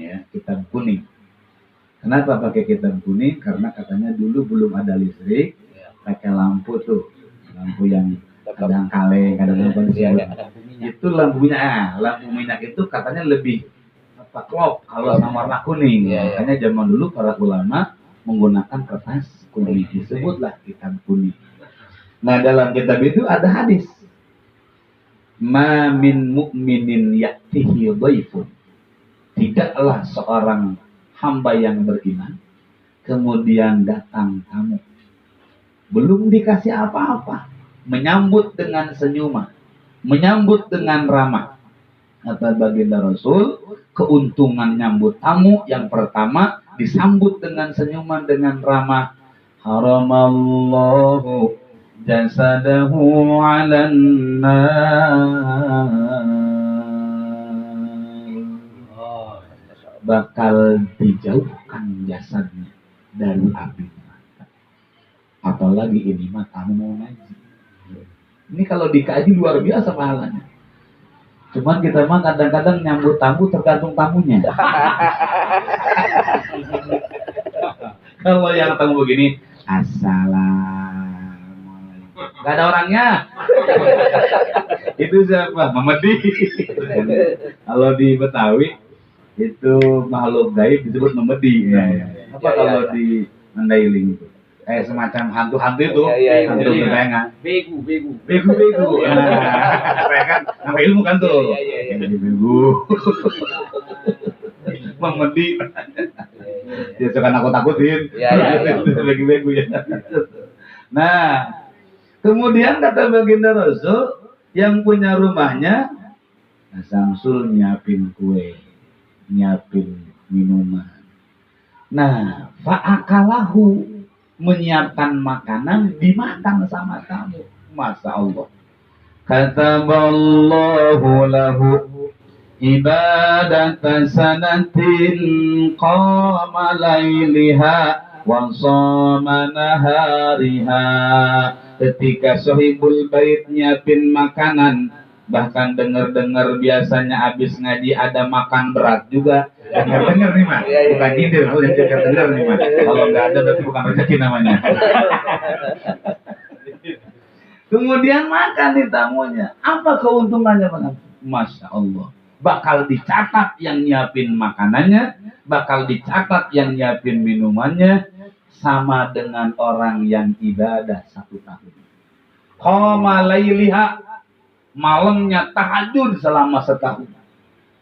ya, kitab kuning. Kenapa pakai kitab kuning? Karena katanya dulu belum ada listrik, pakai lampu tuh, lampu yang kadang kaleng, kadang apa disebut. Itu lampunya, lampu minyak itu katanya lebih klop kalau sama warna kuning. Makanya zaman dulu para ulama menggunakan kertas kuning, disebutlah kitab kuning. Nah dalam kitab itu ada hadis, ma min mu'minin ya'tihi dhaifun, tidaklah seorang hamba yang beriman kemudian datang tamu belum dikasih apa-apa, menyambut dengan senyuman, menyambut dengan ramah. Kata baginda Rasul, keuntungan nyambut tamu yang pertama disambut dengan senyuman, dengan ramah. Haramallahu jasadahu 'alan nar, bakal dijauhkan jasadnya dari api neraka. Apalagi ini mah tamu mau ngaji. Ini kalau dikaji luar biasa pahalanya. Cuman kita mah kadang-kadang nyambut tamu tergantung tamunya. Kalau yang tamu begini, assalamualaikum, gak ada orangnya. Itu siapa? Memedi. Kalau di Betawi itu makhluk gaib disebut memedi. Apa kalau di Mandailing itu? Kayak semacam hantu-hantu itu, hantu kesayangan. Begu. Nah, saya kan nama ilmu kan tuh. Begu. Memedi. Dia suka nakut-nakutin. Begu ya. Nah, kemudian kata baginda Rasul, yang punya rumahnya, Samsul nyiapin kue, nyiapin minuman. Nah, fa'akalahu, menyiapkan makanan, dimakan sama tamu. Masya Allah. Kataballahu lahu ibadatan sanatin qama lailiha wa shoma nahariha. Ketika sohibul bait nyiapin makanan, bahkan dengar-dengar biasanya habis ngaji ada makan berat juga. Dengar nih Mas, bukan ide, harus dengar nih Mas. Kalau nggak ada berarti bukan rezeki namanya. Kemudian makan di tamunya, apa keuntungannya Bang? Masya Allah, bakal dicatat yang nyiapin makanannya, bakal dicatat yang nyiapin minumannya, sama dengan orang yang ibadah 1 tahun. Qoma lailiha, malamnya tahajud selama 1 tahun.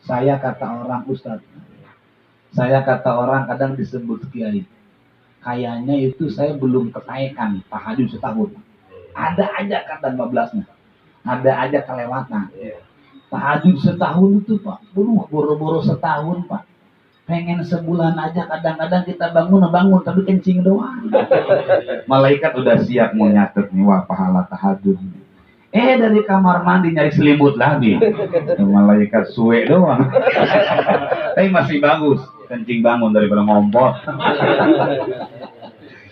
Saya kata orang Ustadz, saya kata orang kadang disebut kiai, kayaknya itu saya belum ketaikan tahajud 1 tahun. Ada aja kadang 12-nya, ada aja kelewatan. Tahajud 1 tahun itu Pak, boro-boro 1 tahun Pak. Pengen sebulan aja, kadang-kadang kita bangun tapi kencing doang. Malaikat udah siap mau nyatet nih, wah pahala tahajud. Dari kamar mandi nyari selimut lagi. Malaikat suwe doang. Tapi masih bagus, kencing bangun daripada ngompol.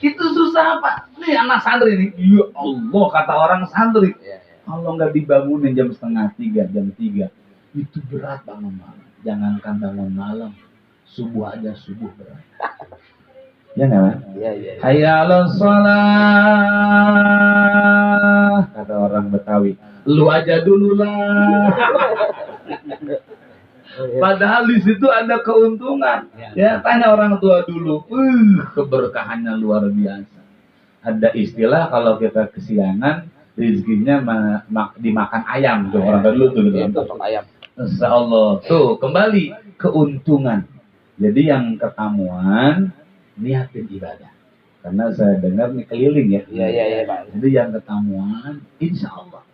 Itu susah Pak. Nih anak santri nih, ya Allah kata orang santri, kalau nggak dibangunin jam 2:30, jam 3, itu berat bangun malam. Jangankan bangun malam, subuh aja subuh berat. Ya nggak? Hayya 'alas shalah, kata orang Betawi. Lu aja dulu lah. Padahal di situ ada keuntungan. Ya, tanya orang tua dulu. Keberkahannya luar biasa. Ada istilah kalau kita kesiangan, rezekinya dimakan ayam tuh orang dulu tuh. Ayam. Insya Allah. Tuh kembali keuntungan. Jadi yang ketamuan niatin ibadah. Karena saya dengar nih keliling ya. Iya Pak. Jadi yang ketamuan, insya Allah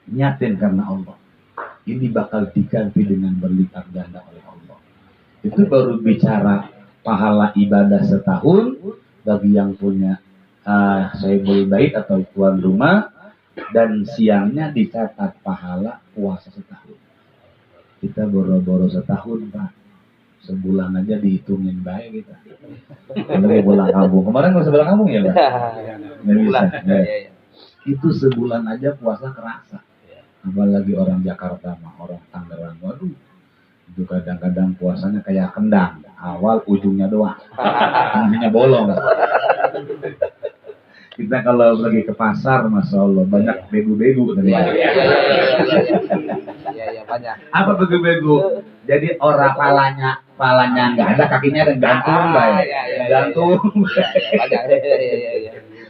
niatin karena Allah. Ini bakal diganti dengan berlipat ganda oleh Allah. Itu baru bicara pahala ibadah 1 tahun bagi yang punya sahibul bait atau tuan rumah, dan siangnya dicatat pahala puasa 1 tahun. Kita boro-boro 1 tahun Pak. Sebulan aja dihitungin baik kita. Lagi pulang kampung. Kemarin nggak sebulan kampung ya, Pak? Nggak bisa. Itu sebulan aja puasa kerasa. Apalagi orang Jakarta mah, orang Tangerang. Waduh, Itu kadang-kadang puasanya kayak kendang, awal ujungnya doang, hanya bolong. Kita kalau pergi ke pasar, masya Allah banyak begu-begu. Iya, banyak. Apa begu-begu? Jadi orang palanya nggak ada, kakinya ada gantung, gantung.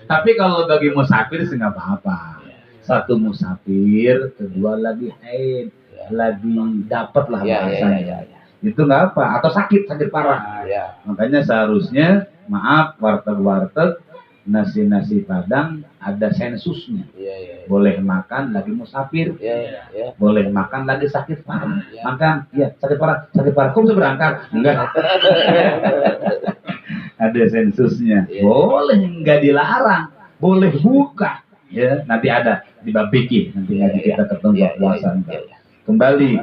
Tapi kalau bagi musafir sih nggak apa-apa. Satu musafir, kedua lagi haid, lagi dapat lah bahasanya. Itu nggak apa, atau sakit parah. Makanya seharusnya maaf warteg nasi Padang ada sensusnya. Boleh makan lagi musafir, boleh makan lagi sakit parah. Makan, sakit parah. Kok bisa berangkat? Enggak. Ada sensusnya. Boleh, enggak dilarang. Boleh buka. Ya, nanti ada di bab fikih, nanti kita ketemu puasa. Kembali,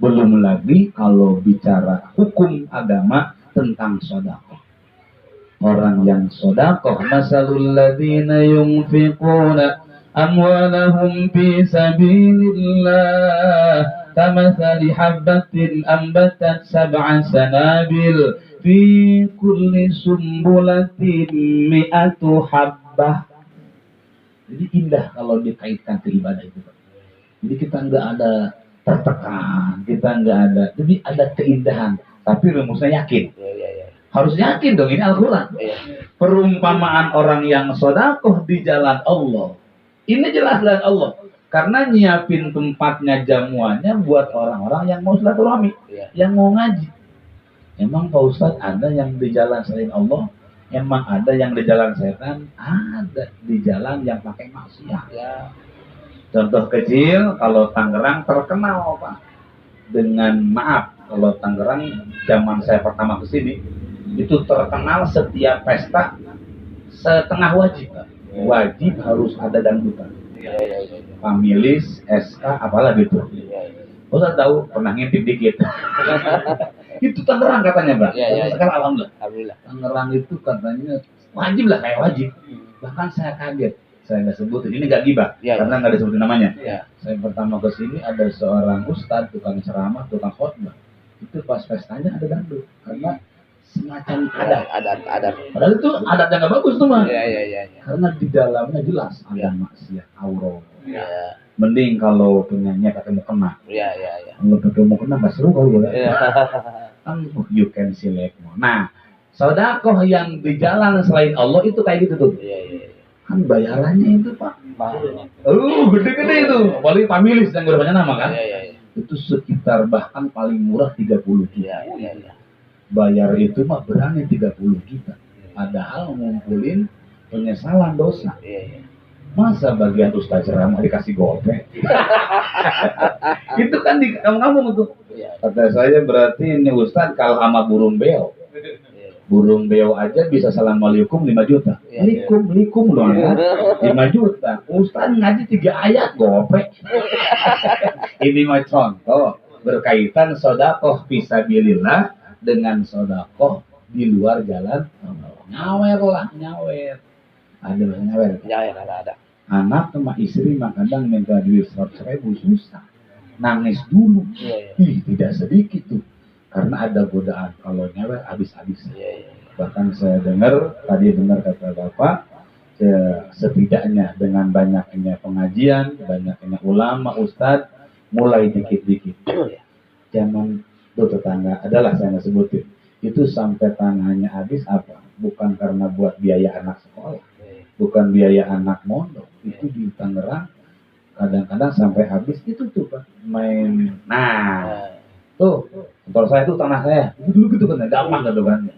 belum lagi kalau bicara hukum agama tentang sedekah. Orang yang sedekah, masalul ladzina yunfiquna amwalahum fi sabilillah kamathali habbatin ambatat sab'a sanabil fi kulli sumbulatin mi'atu habbah. Jadi indah kalau dikaitkan ke ibadah itu. Jadi kita nggak ada tertekan, kita nggak ada, jadi ada keindahan. Tapi rumusnya yakin. Harus yakin dong, ini Al-Quran. Perumpamaan orang yang sedekah di jalan Allah. Ini jelas jalan Allah. Karena nyiapin tempatnya, jamuannya buat orang-orang yang mau silaturahmi, yang mau ngaji. Emang Pak Ustadz ada yang di jalan selain Allah? Emang ada yang di jalan setan? Ada di jalan yang pakai maksiat. Contoh kecil, kalau Tangerang terkenal Pak. Dengan maaf, kalau Tangerang zaman saya pertama ke sini, itu terkenal setiap pesta setengah wajib. Wajib harus ada dangdutan. Pamilis, SK, apalah gitu. Ustaz tahu, pernah ngintip dikit. Itu Tangerang katanya, Mbak. Sekarang alhamdulillah. Tangerang itu katanya wajib lah, kayak wajib. Bahkan saya kaget. Saya nggak sebutin, ini nggak gibah, karena nggak disebutin namanya. Saya pertama ke sini ada seorang ustadz, tukang ceramah, tukang khotbah. Itu pas pestanya ada dangdut, karena semacam adat. Padahal itu adat yang nggak bagus tuh mah. Karena di dalamnya jelas ada maksiat, aurot. Mending kalau penyanyi pakai mukena. Kalau pakai mukena nggak seru kalau kan you can select. Nah, sedekah yang di jalan selain Allah itu kayak gitu tuh. Kan bayarannya itu Pak. Gede-gede itu. Apalagi pamilis yang berbanyak nama kan. Itu sekitar bahkan paling murah 30 juta. Bayar itu mah berani 30 juta. Padahal ngumpulin penyesalan dosa. Masa bagian ustaz ceramah dikasih gopek? Itu kan di kamu tuh. Kata saya berarti ini ustaz kalau sama burung beo. Burung beo aja bisa assalamualaikum 5 juta. Likum loh ya. 5 juta. Ustaz ngaji 3 ayat gopek. Ini mah contoh berkaitan sedekah fisabilillah dengan sedekah di luar jalan. Nyawer. Ada nyawer. Ada. Anak sama istri mah kadang minta duit 100.000 susah. Nangis dulu. Tidak sedikit tuh. Karena ada godaan kalau nyawer habis-habis. Bahkan saya dengar kata Bapak, setidaknya dengan banyaknya pengajian, banyaknya ulama, ustadz, mulai dikit-dikit. Zaman tuh tetangga adalah saya sebutin. Itu sampai tangannya habis apa? Bukan karena buat biaya anak sekolah, bukan biaya anak mondok. Itu di Tangerang kadang-kadang sampai habis itu tuh Pak main. Nah. Tuh, kantor saya tuh tanah saya. Dulu gitu kan, gampang gitu kan.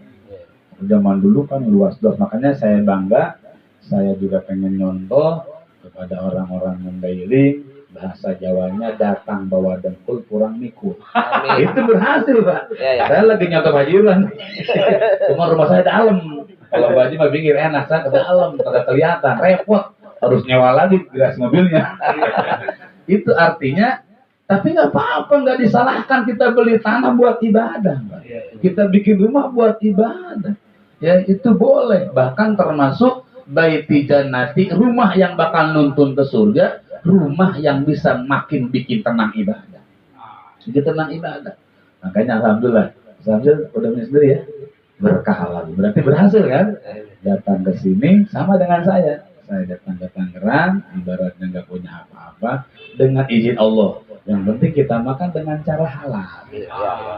Zaman dulu kan luas, makanya saya bangga. Saya juga pengen nyontoh kepada orang-orang Mandailing, bahasa Jawanya datang bawa dengkul kurang mikul. Itu berhasil Pak. Saya lagi nyontoh bajiran. Cuma rumah saya dalam. Kalau baju mah pinggir enak, saya ke dalam, tidak kelihatan, repot. Harus nyewa lagi gas mobilnya. Itu artinya. Tapi nggak apa-apa, nggak disalahkan kita beli tanah buat ibadah, kita bikin rumah buat ibadah, ya itu boleh. Bahkan termasuk baiti jannati, rumah yang bakal nuntun ke surga, rumah yang bisa makin bikin tenang ibadah, bikin tenang ibadah. Makanya alhamdulillah, Samsul udah punya sendiri ya, berkah lagi. Berarti berhasil kan? Datang ke sini sama dengan saya. Saya datang ke Tangerang, ibaratnya nggak punya apa-apa, dengan izin Allah. Yang penting kita makan dengan cara halal.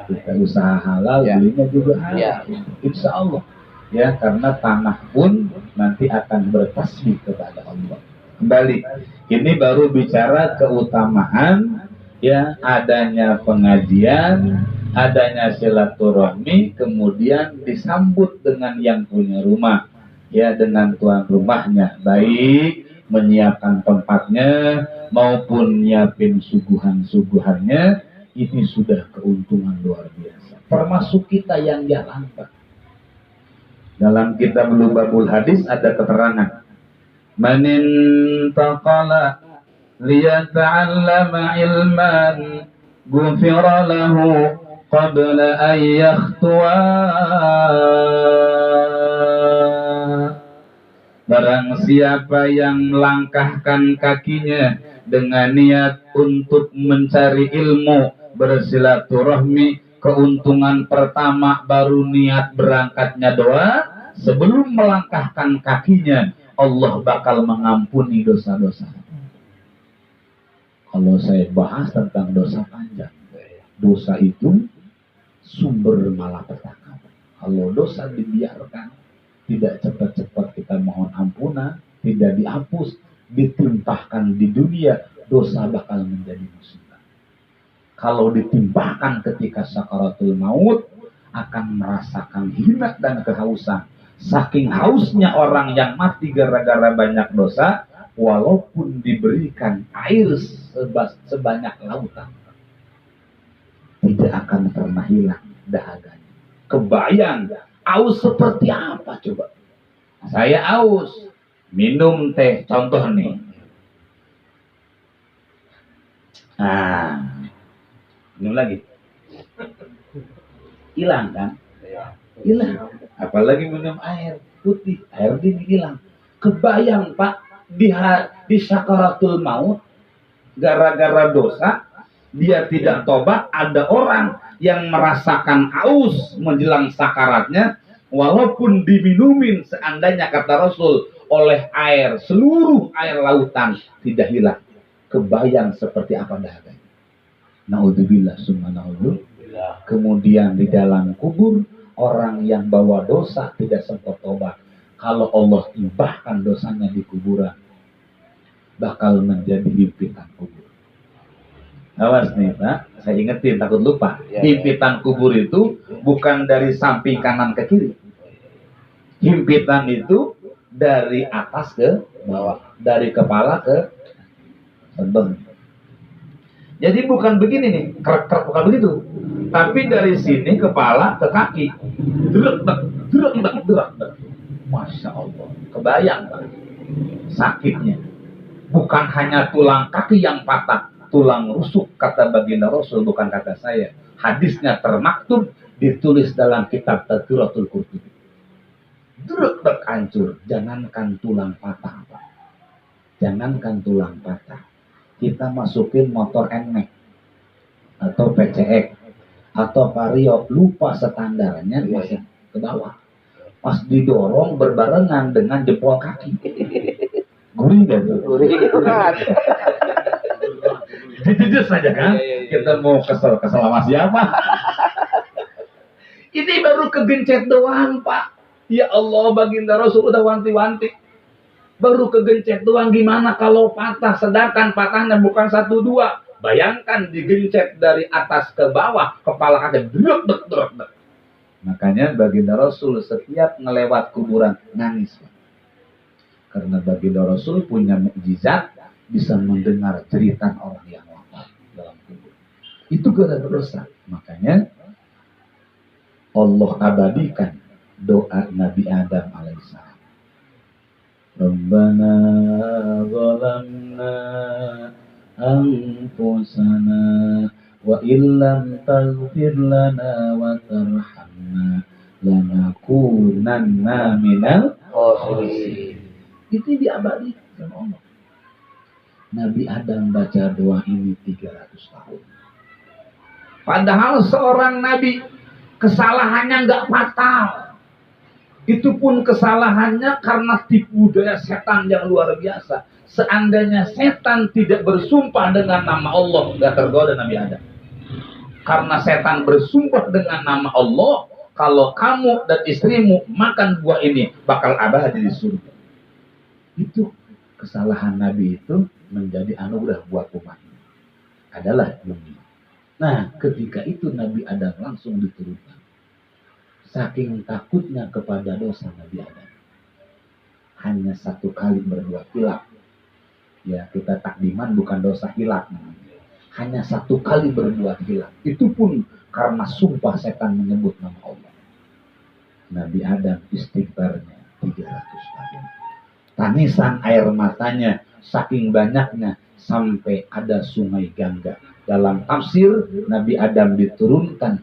Kita usaha halal, belinya juga halal. Insya Allah. Ya, karena tanah pun nanti akan bertasbih kepada Allah. Kembali, ini baru bicara keutamaan ya adanya pengajian, adanya silaturahmi, kemudian disambut dengan yang punya rumah, ya dengan tuan rumahnya, baik menyiapkan tempatnya maupun nyiapin suguhan-suguhannya, ini sudah keuntungan luar biasa. Termasuk kita yang jalan, Pak. Dalam kitab Lubabul Hadis ada keterangan, manin taqala liyata'allama ilman ghufira lahu qabla an yakhtuwa. Barang siapa yang melangkahkan kakinya dengan niat untuk mencari ilmu, bersilaturahmi, keuntungan pertama baru niat berangkatnya doa. Sebelum melangkahkan kakinya, Allah bakal mengampuni dosa-dosa. Kalau saya bahas tentang dosa panjang, dosa itu sumber malapetaka. Kalau dosa dibiarkan, tidak cepat-cepat kita mohon ampunan, tidak dihapus, ditimpahkan di dunia, dosa bakal menjadi musibah. Kalau ditimpahkan ketika sakaratul maut, akan merasakan hina dan kehausan. Saking hausnya orang yang mati gara-gara banyak dosa, walaupun diberikan air sebanyak lautan, tidak akan pernah hilang dahaganya. Kebayang aus seperti apa coba? Saya aus, minum teh, contoh nih. Minum lagi. Hilang kan? Hilang. Apalagi minum air putih, air dingin hilang. Kebayang Pak, di sakaratul maut, gara-gara dosa, dia tidak tobat, ada orang yang merasakan haus menjelang sakaratnya, walaupun diminumin seandainya kata Rasul oleh air, seluruh air lautan tidak hilang. Kebayang seperti apa dahaganya. Naudzubillah summa naudzubillah. Kemudian di dalam kubur, orang yang bawa dosa tidak sempat tobat. Kalau Allah timbahkan dosanya di kuburan, bakal menjadi himpitan kubur. Awas nih Pak, saya ingetin takut lupa. Himpitan kubur itu bukan dari samping kanan ke kiri. Himpitan itu dari atas ke bawah, dari kepala ke sedang. Jadi bukan begini nih, krek-krek bukan begitu. Tapi dari sini kepala ke kaki. Drek. Masya Allah, kebayang Pak sakitnya. Bukan hanya tulang kaki yang patah, tulang rusuk kata baginda Rasul, bukan kata saya. Hadisnya termaktub, ditulis dalam kitab Tadhkiratul Qurtubi. Drek hancur, jangankan tulang patah Pak. Jangankan tulang patah. Kita masukin motor NMAX atau PCX atau Vario, lupa standarnya, masih ke bawah. Pas didorong berbarengan dengan jempol kaki. Gurih gak tuh? Gurih banget. Jujur saja kan? Kita mau kesel sama siapa? Ini baru kegencet doang Pak. Ya Allah, baginda Rasul udah wanti-wanti. Baru kegencet doang, gimana kalau patah, sedangkan patahnya bukan 1, 2. Bayangkan digencet dari atas ke bawah, kepala kaki drek. Makanya baginda Rasul setiap ngelewat kuburan nangis. Karena baginda Rasul punya mukjizat, bisa mendengar cerita orang yang wafat dalam kubur. Itu gara-gara dosa. Makanya Allah abadikan doa Nabi Adam alaihissalam. Rabbana zalamna anfusana wa illam taghfir lana wa tarhamna lanakunanna minal khasirin. Itu diabadikan sama Allah. Nabi Adam baca doa ini 300 tahun. Padahal seorang nabi kesalahannya nggak fatal. Itu pun kesalahannya karena tipu daya setan yang luar biasa. Seandainya setan tidak bersumpah dengan nama Allah, nggak tergoda Nabi Adam. Karena setan bersumpah dengan nama Allah, kalau kamu dan istrimu makan buah ini, bakal abadi di surga. Itu kesalahan Nabi itu menjadi anugerah buat umat ini. Adalah dunia. Nah, ketika itu Nabi Adam langsung diturunkan. Saking takutnya kepada dosa Nabi Adam. Hanya satu kali berbuat hilaf. Ya, kita takdiman bukan dosa hilaf. Hanya satu kali berbuat hilaf. Itu pun karena sumpah setan menyebut nama Allah. Nabi Adam istighfarnya 300 tahun. Tangisan air matanya saking banyaknya sampai ada sungai Gangga. Dalam tafsir Nabi Adam diturunkan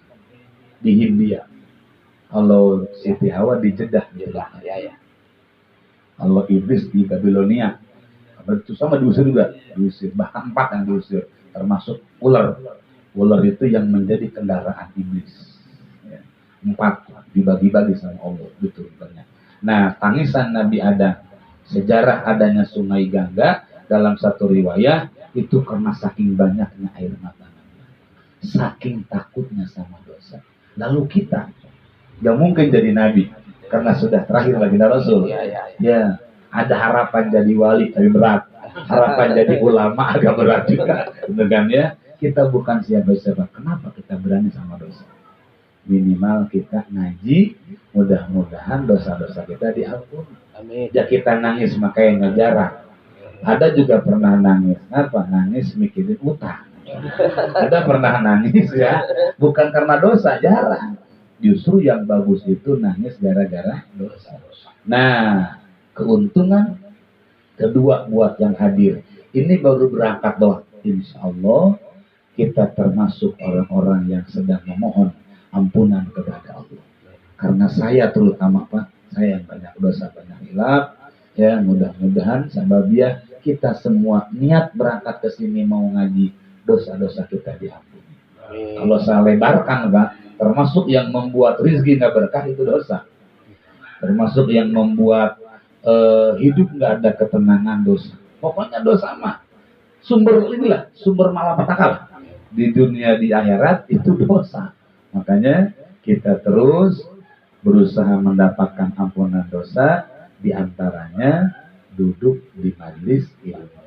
di Hindia. Kalau Siti Hawa di Jeddah, ya. Kalau iblis di Babilonia. Itu sama diusir juga, bahkan 4 yang diusir, termasuk ular. Ular itu yang menjadi kendaraan iblis. 4 dibagi-bagi sama Allah, diturunkannya. Nah, tangisan Nabi Adam, sejarah adanya sungai Gangga dalam satu riwayat itu karena saking banyaknya air mata Nabi, saking takutnya sama dosa. Lalu kita nggak mungkin jadi nabi karena sudah terakhir lagi Rasul. Ya, ada harapan jadi wali tapi berat, harapan jadi ulama agak berat juga, dengan ya. Kita bukan siapa-siapa, kenapa kita berani sama dosa? Minimal kita ngaji, mudah-mudahan dosa-dosa kita diampuni. Amin. Ya kita nangis makanya nggak jarang. Ada juga pernah nangis, apa? Nangis mikirin utang. Ada pernah nangis ya, bukan karena dosa, jarang. Justru yang bagus itu nangis gara-gara dosa. Nah, keuntungan kedua buat yang hadir. Ini baru berangkat doang. Insya Allah kita termasuk orang-orang yang sedang memohon ampunan kepada Allah. Karena saya terutama Pak, saya yang banyak dosa, banyak hilaf. Ya, mudah-mudahan sababia kita semua niat berangkat ke sini mau ngaji, dosa-dosa kita diampuni. Kalau saya lebarkan Pak, termasuk yang membuat rizki nggak berkah itu dosa. Termasuk yang membuat hidup nggak ada ketenangan dosa. Pokoknya dosa mah sumber inilah, sumber malapetaka di dunia di akhirat itu dosa. Makanya kita terus berusaha mendapatkan ampunan dosa, di antaranya duduk di majelis ilmu.